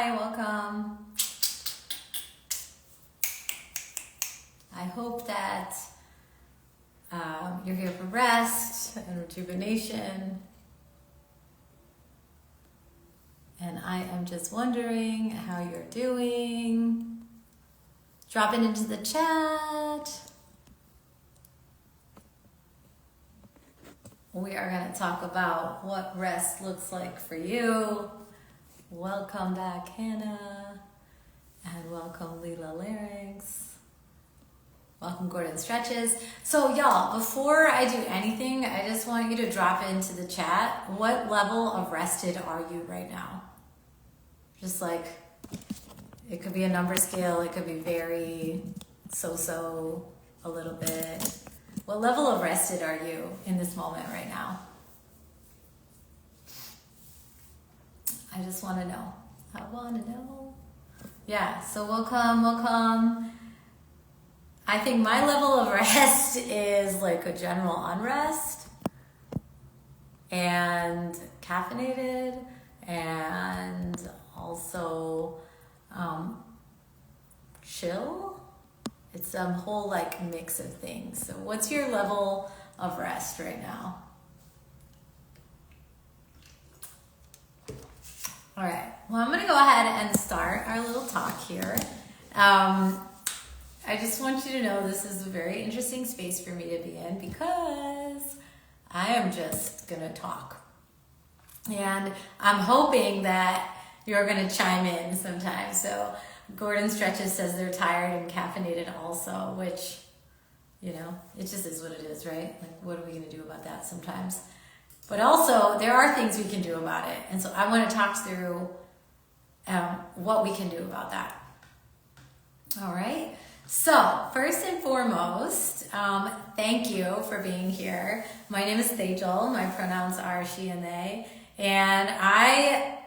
Hi, welcome. I hope that you're here for rest and rejuvenation. And I am just wondering how you're doing. Drop it into the chat. We are going to talk about what rest looks like for you. Welcome back, Hannah. And welcome, Leela Larynx. Welcome, Gordon Stretches. So y'all, before I do anything, I just want you to drop into the chat, what level of rested are you right now? Just like, it could be a number scale, it could be very so-so, a little bit. What level of rested are you in this moment right now? I just want to know. I want to know. Yeah, so welcome. I think my level of rest is like a general unrest and caffeinated and also chill. It's a whole like mix of things. So what's your level of rest right now? All right, well, I'm gonna go ahead and start our little talk here. I just want you to know this is a very interesting space for me to be in because I am just gonna talk. And I'm hoping that you're gonna chime in sometime. So Gordon Stretches says they're tired and caffeinated also, which, you know, it just is what it is, right? Like, what are we gonna do about that sometimes? But also, there are things we can do about it. And so I wanna talk through what we can do about that. All right? So, first and foremost, thank you for being here. My name is Tejal. My pronouns are she and they. And I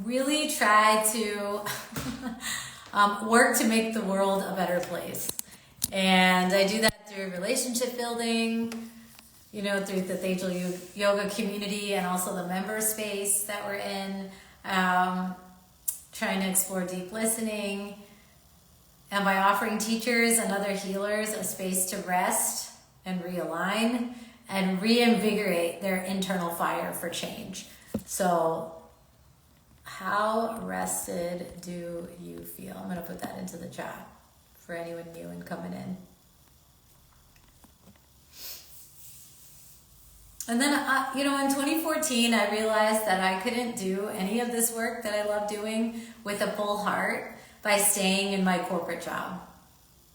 really try to work to make the world a better place. And I do that through relationship building, you know, through the Tejal yoga community and also the member space that we're in, trying to explore deep listening, and by offering teachers and other healers a space to rest and realign and reinvigorate their internal fire for change. So, how rested do you feel? I'm going to put that into the chat for anyone new and coming in. And then, you know, in 2014, I realized that I couldn't do any of this work that I love doing with a full heart by staying in my corporate job.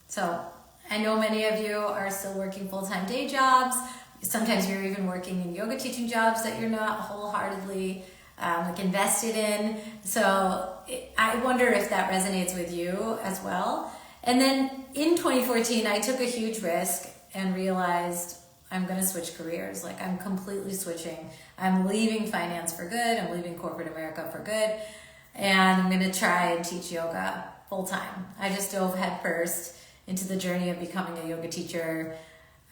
So I know many of you are still working full-time day jobs. Sometimes you're even working in yoga teaching jobs that you're not wholeheartedly like invested in. So I wonder if that resonates with you as well. And then in 2014, I took a huge risk and realized I'm going to switch careers. Like, I'm completely switching. I'm leaving finance for good. I'm leaving corporate America for good. And I'm going to try and teach yoga full time. I just dove headfirst into the journey of becoming a yoga teacher,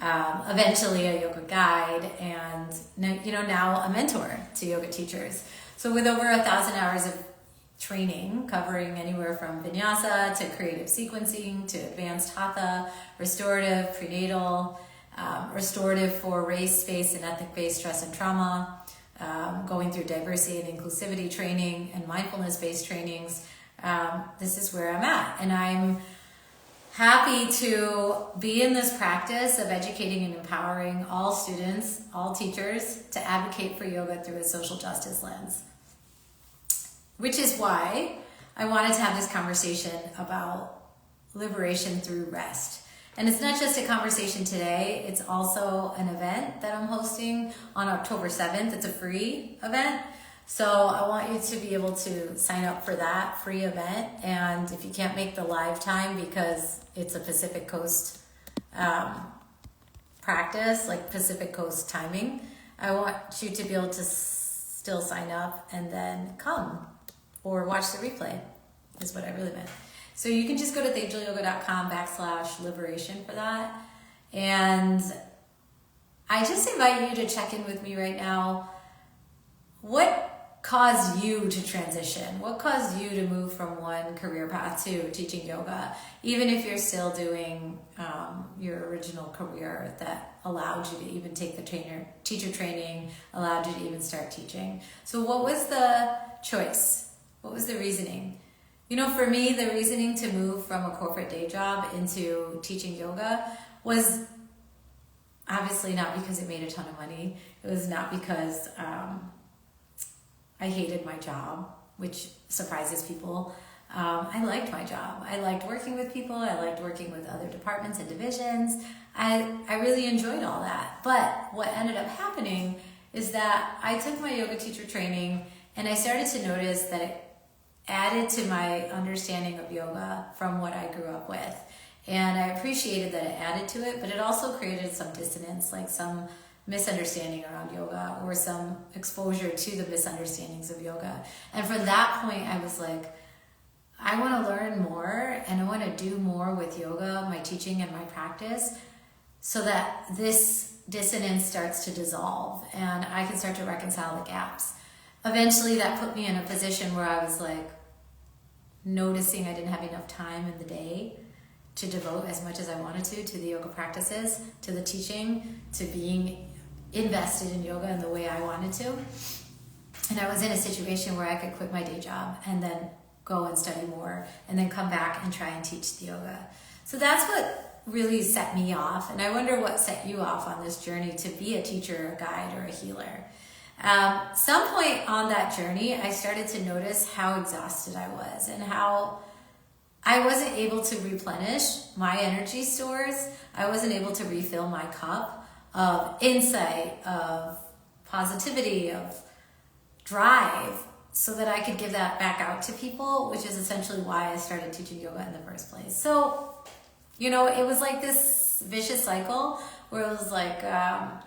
eventually a yoga guide, and, you know, now a mentor to yoga teachers. So with over 1,000 hours of training covering anywhere from vinyasa to creative sequencing to advanced hatha, restorative, prenatal, restorative for race, space, and ethnic-based stress and trauma, going through diversity and inclusivity training and mindfulness-based trainings, this is where I'm at. And I'm happy to be in this practice of educating and empowering all students, all teachers, to advocate for yoga through a social justice lens. Which is why I wanted to have this conversation about liberation through rest. And it's not just a conversation today, it's also an event that I'm hosting on October 7th. It's a free event. So I want you to be able to sign up for that free event. And if you can't make the live time because it's a Pacific Coast practice, like Pacific Coast timing, I want you to be able to still sign up and then come or watch the replay, is what I really meant. So you can just go to tejalyoga.com/liberation for that. And I just invite you to check in with me right now. What caused you to transition? What caused you to move from one career path to teaching yoga, even if you're still doing your original career that allowed you to even take the teacher training, allowed you to even start teaching? So what was the choice? What was the reasoning? You know, for me, the reasoning to move from a corporate day job into teaching yoga was obviously not because it made a ton of money. It was not because I hated my job, which surprises people. I liked my job. I liked working with people. I liked working with other departments and divisions. I really enjoyed all that. But what ended up happening is that I took my yoga teacher training and I started to notice that it added to my understanding of yoga from what I grew up with. And I appreciated that it added to it, but it also created some dissonance, like some misunderstanding around yoga or some exposure to the misunderstandings of yoga. And from that point, I was like, I want to learn more and I want to do more with yoga, my teaching and my practice, so that this dissonance starts to dissolve and I can start to reconcile the gaps. Eventually, that put me in a position where I was like noticing I didn't have enough time in the day to devote as much as I wanted to the yoga practices, to the teaching, to being invested in yoga in the way I wanted to. And I was in a situation where I could quit my day job and then go and study more and then come back and try and teach the yoga. So that's what really set me off. And I wonder what set you off on this journey to be a teacher, a guide, or a healer. Some point on that journey, I started to notice how exhausted I was and how I wasn't able to replenish my energy stores. I wasn't able to refill my cup of insight, of positivity, of drive, so that I could give that back out to people, which is essentially why I started teaching yoga in the first place. So, you know, it was like this vicious cycle where it was like,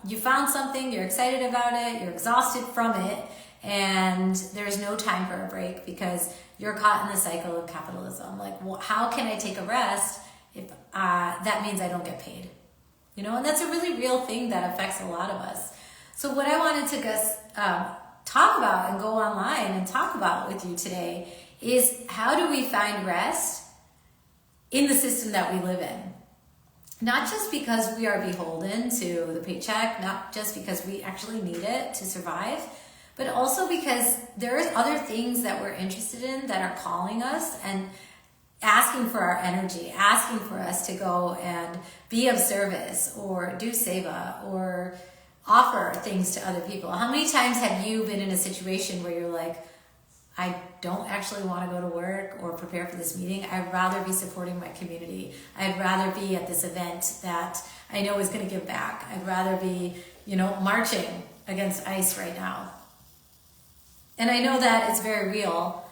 you found something, you're excited about it, you're exhausted from it, and there's no time for a break because you're caught in the cycle of capitalism. Like, well, how can I take a rest if that means I don't get paid? You know, and that's a really real thing that affects a lot of us. So what I wanted to talk about and go online and talk about with you today is how do we find rest in the system that we live in? Not just because we are beholden to the paycheck, not just because we actually need it to survive, but also because there are other things that we're interested in that are calling us and asking for our energy, asking for us to go and be of service or do seva or offer things to other people. How many times have you been in a situation where you're like, I don't actually want to go to work or prepare for this meeting. I'd rather be supporting my community. I'd rather be at this event that I know is going to give back. I'd rather be, you know, marching against ICE right now. And I know that it's very real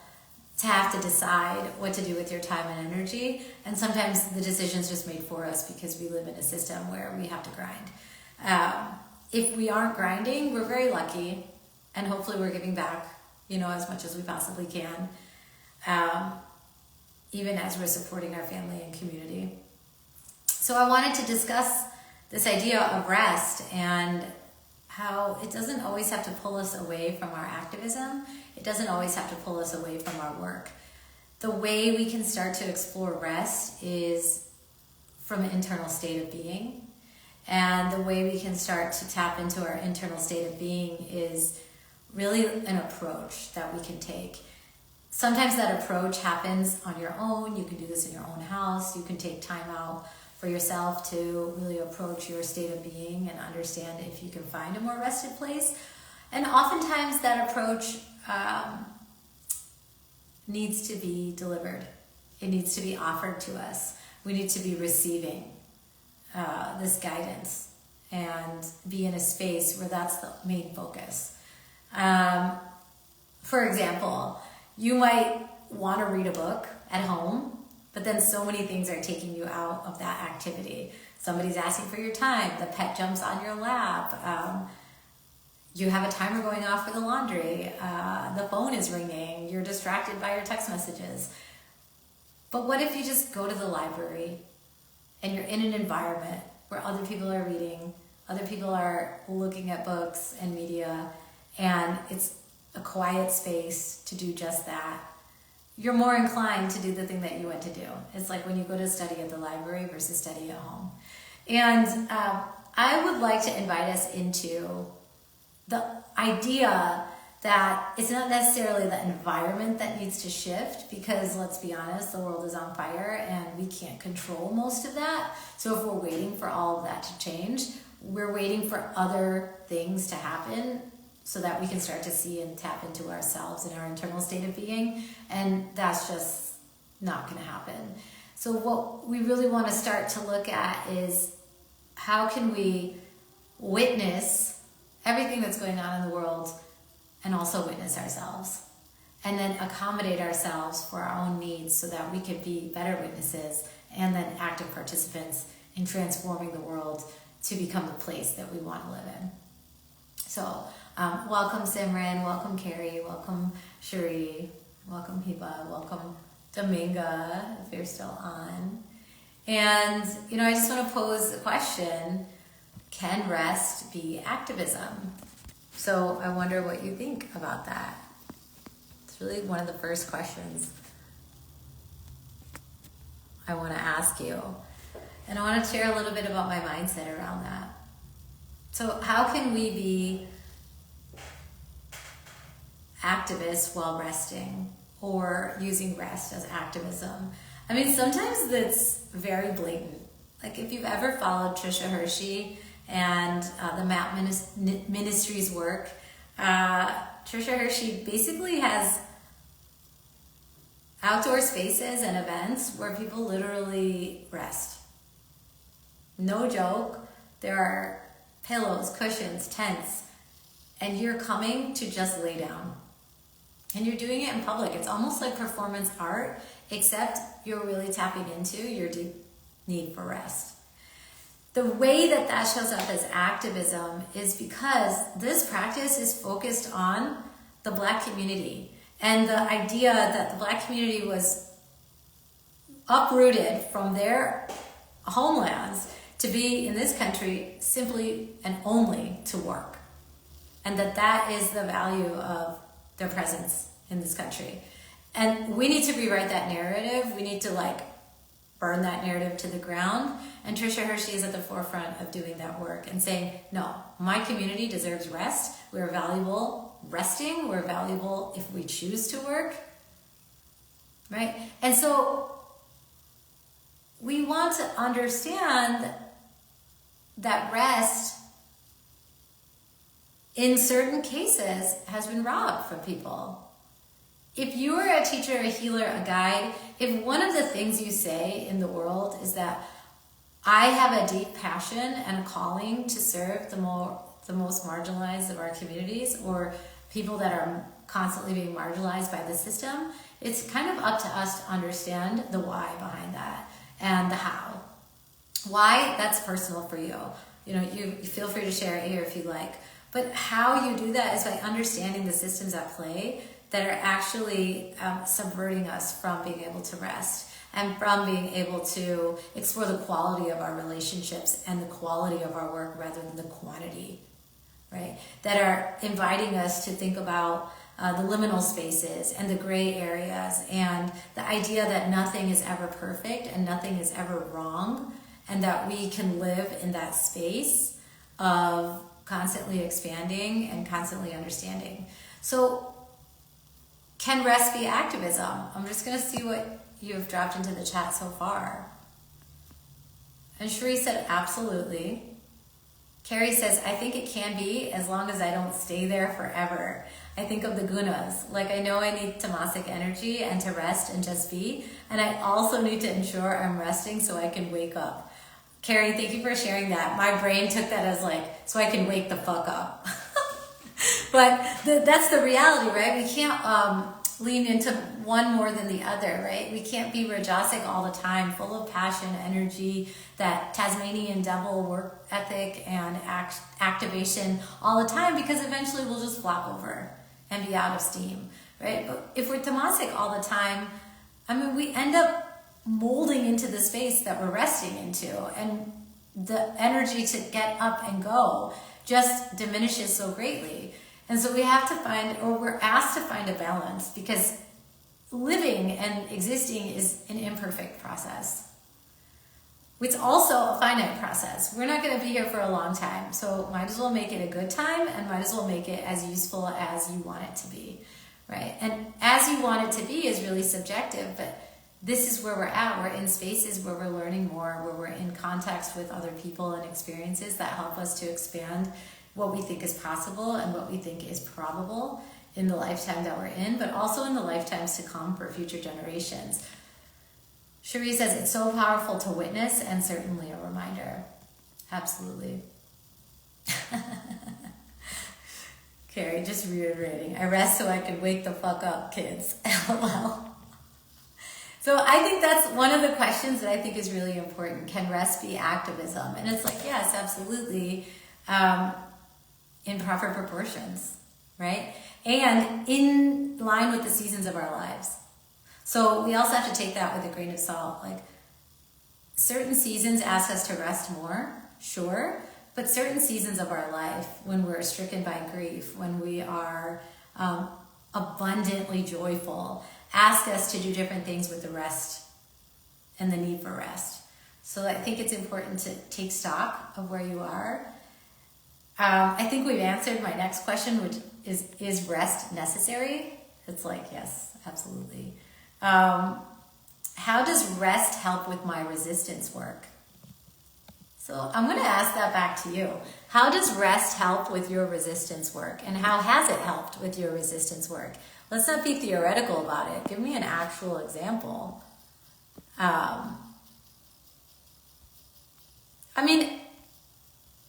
to have to decide what to do with your time and energy. And sometimes the decision's just made for us because we live in a system where we have to grind. If we aren't grinding, we're very lucky. And hopefully we're giving back, you know, as much as we possibly can, even as we're supporting our family and community. So I wanted to discuss this idea of rest and how it doesn't always have to pull us away from our activism. It doesn't always have to pull us away from our work. The way we can start to explore rest is from an internal state of being. And the way we can start to tap into our internal state of being is really an approach that we can take. Sometimes that approach happens on your own. You can do this in your own house. You can take time out for yourself to really approach your state of being and understand if you can find a more rested place. And oftentimes that approach needs to be delivered. It needs to be offered to us. We need to be receiving this guidance and be in a space where that's the main focus. For example, you might want to read a book at home, but then so many things are taking you out of that activity. Somebody's asking for your time, the pet jumps on your lap, you have a timer going off for the laundry, the phone is ringing, you're distracted by your text messages. But what if you just go to the library and you're in an environment where other people are reading, other people are looking at books and media, and it's a quiet space to do just that, you're more inclined to do the thing that you want to do. It's like when you go to study at the library versus study at home. And I would like to invite us into the idea that it's not necessarily the environment that needs to shift, because let's be honest, the world is on fire and we can't control most of that. So if we're waiting for all of that to change, we're waiting for other things to happen so that we can start to see and tap into ourselves and our internal state of being. And that's just not going to happen. So what we really want to start to look at is, how can we witness everything that's going on in the world and also witness ourselves, and then accommodate ourselves for our own needs so that we can be better witnesses and then active participants in transforming the world to become the place that we want to live in. So welcome Simran, welcome Carrie, welcome Cherie, welcome Hiba, welcome Dominga, if you're still on. And, I just want to pose the question, can rest be activism? So I wonder what you think about that. It's really one of the first questions I want to ask you. And I want to share a little bit about my mindset around that. So how can we be activists while resting, or using rest as activism? I mean, sometimes that's very blatant. Like if you've ever followed Trisha Hershey and the MAP Ministries work, Trisha Hershey basically has outdoor spaces and events where people literally rest. No joke. There are pillows, cushions, tents, and you're coming to just lay down. And you're doing it in public. It's almost like performance art, except you're really tapping into your deep need for rest. The way that that shows up as activism is because this practice is focused on the Black community, and the idea that the Black community was uprooted from their homelands to be in this country simply and only to work, and that is the value of their presence in this country. And we need to rewrite that narrative. We need to burn that narrative to the ground. And Trisha Hershey is at the forefront of doing that work and saying, no, my community deserves rest. We're valuable resting. We're valuable if we choose to work, right? And so we want to understand that rest in certain cases has been robbed from people. If you are a teacher, a healer, a guide, if one of the things you say in the world is that I have a deep passion and a calling to serve the most marginalized of our communities, or people that are constantly being marginalized by the system, it's kind of up to us to understand the why behind that and the how. Why, that's personal for you. You feel free to share it here if you like. But how you do that is by understanding the systems at play that are actually subverting us from being able to rest and from being able to explore the quality of our relationships and the quality of our work rather than the quantity, right? That are inviting us to think about the liminal spaces and the gray areas and the idea that nothing is ever perfect and nothing is ever wrong, and that we can live in that space of constantly expanding and constantly understanding. So can rest be activism? I'm just going to see what you have dropped into the chat so far. And Cherie said, absolutely. Carrie says, I think it can be, as long as I don't stay there forever. I think of the gunas. I know I need tamasic energy and to rest and just be. And I also need to ensure I'm resting so I can wake up. Carrie, thank you for sharing that. My brain took that as so I can wake the fuck up. But that's the reality, right? We can't lean into one more than the other, right? We can't be Rajasic all the time, full of passion, energy, that Tasmanian devil work ethic and activation all the time, because eventually we'll just flop over and be out of steam, right? But if we're tamasic all the time, we end up molding into the space that we're resting into, and the energy to get up and go just diminishes so greatly. And so we have to find, or we're asked to find a balance, because living and existing is an imperfect process. It's also a finite process. We're not going to be here for a long time, so might as well make it a good time, and might as well make it as useful as you want it to be, right? And as you want it to be is really subjective, but this is where we're at. We're in spaces where we're learning more, where we're in context with other people and experiences that help us to expand what we think is possible and what we think is probable in the lifetime that we're in, but also in the lifetimes to come for future generations. Cherie says, it's so powerful to witness and certainly a reminder. Absolutely. Carrie, just reiterating, I rest so I can wake the fuck up, kids. LOL. So I think that's one of the questions that I think is really important. Can rest be activism? And it's like, yes, absolutely, in proper proportions, right? And in line with the seasons of our lives. So we also have to take that with a grain of salt. Like, certain seasons ask us to rest more, sure, but certain seasons of our life, when we're stricken by grief, when we are abundantly joyful, ask us to do different things with the rest and the need for rest. So I think it's important to take stock of where you are. I think we've answered my next question, which is rest necessary? It's like, yes, absolutely. How does rest help with my resistance work? So I'm going to ask that back to you. How does rest help with your resistance work? And how has it helped with your resistance work? Let's not be theoretical about it. Give me an actual example.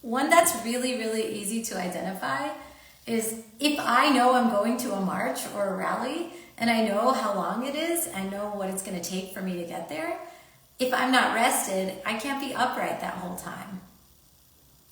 One that's really, really easy to identify is if I know I'm going to a march or a rally and I know how long it is, I know what it's going to take for me to get there. If I'm not rested, I can't be upright that whole time.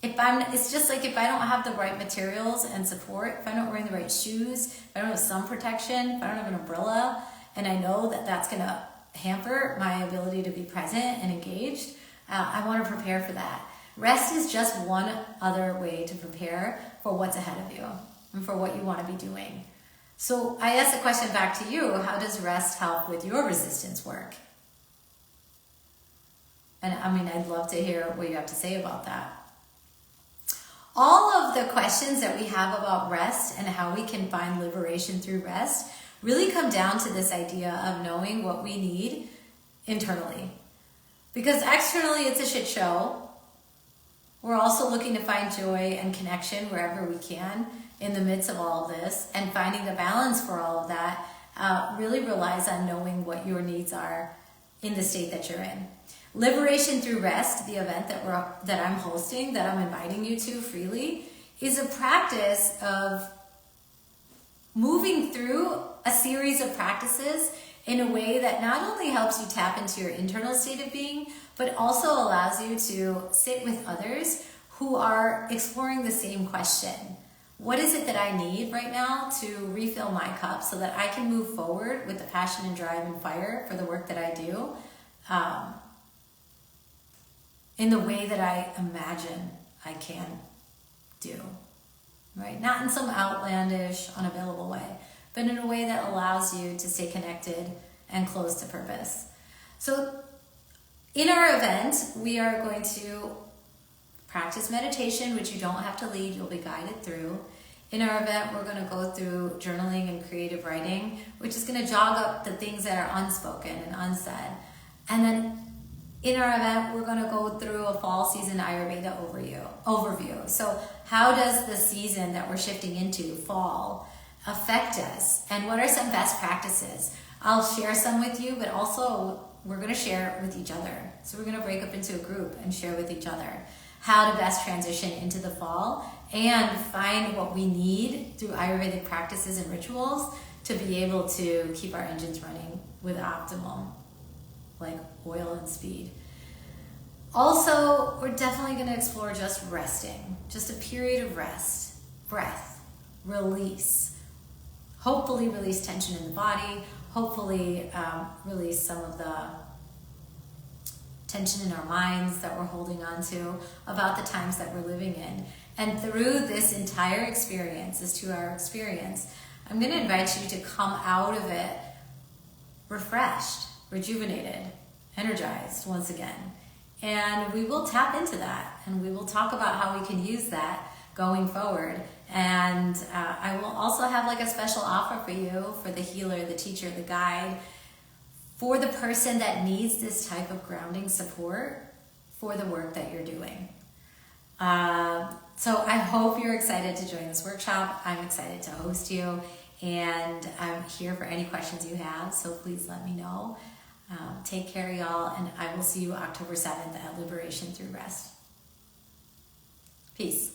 It's just like if I don't have the right materials and support, if I'm not wearing the right shoes, if I don't have sun protection, if I don't have an umbrella, and I know that that's going to hamper my ability to be present and engaged, I want to prepare for that. Rest is just one other way to prepare for what's ahead of you and for what you want to be doing. So I ask the question back to you, how does rest help with your resistance work? And I'd love to hear what you have to say about that. All of the questions that we have about rest and how we can find liberation through rest really come down to this idea of knowing what we need internally. Because externally it's a shit show. We're also looking to find joy and connection wherever we can in the midst of all of this, and finding the balance for all of that really relies on knowing what your needs are in the state that you're in. Liberation through rest, the event that I'm hosting, that I'm inviting you to freely, is a practice of moving through a series of practices in a way that not only helps you tap into your internal state of being, but also allows you to sit with others who are exploring the same question. What is it that I need right now to refill my cup so that I can move forward with the passion and drive and fire for the work that I do in the way that I imagine I can do, right? Not in some outlandish, unavailable way, but in a way that allows you to stay connected and close to purpose. So in our event, we are going to practice meditation, which you don't have to lead, you'll be guided through. In our event, we're going to go through journaling and creative writing, which is going to jog up the things that are unspoken and unsaid. And then in our event, we're going to go through a fall season Ayurveda overview. So how does the season that we're shifting into, fall, affect us? And what are some best practices? I'll share some with you, but also we're going to share with each other. So we're going to break up into a group and share with each other how to best transition into the fall and find what we need through Ayurvedic practices and rituals to be able to keep our engines running with optimal, like oil and speed. Also, we're definitely going to explore just resting, just a period of rest, breath, release. Hopefully release tension in the body, hopefully release some of the tension in our minds that we're holding on to about the times that we're living in. And through this entire experience, this 2-hour experience, I'm going to invite you to come out of it refreshed, rejuvenated, energized once again. And we will tap into that, and we will talk about how we can use that going forward. And I will also have like a special offer for you, for the healer, the teacher, the guide, for the person that needs this type of grounding support for the work that you're doing. So I hope you're excited to join this workshop. I'm excited to host you, and I'm here for any questions you have, so please let me know. Take care, y'all, and I will see you October 7th at Liberation Through Rest. Peace.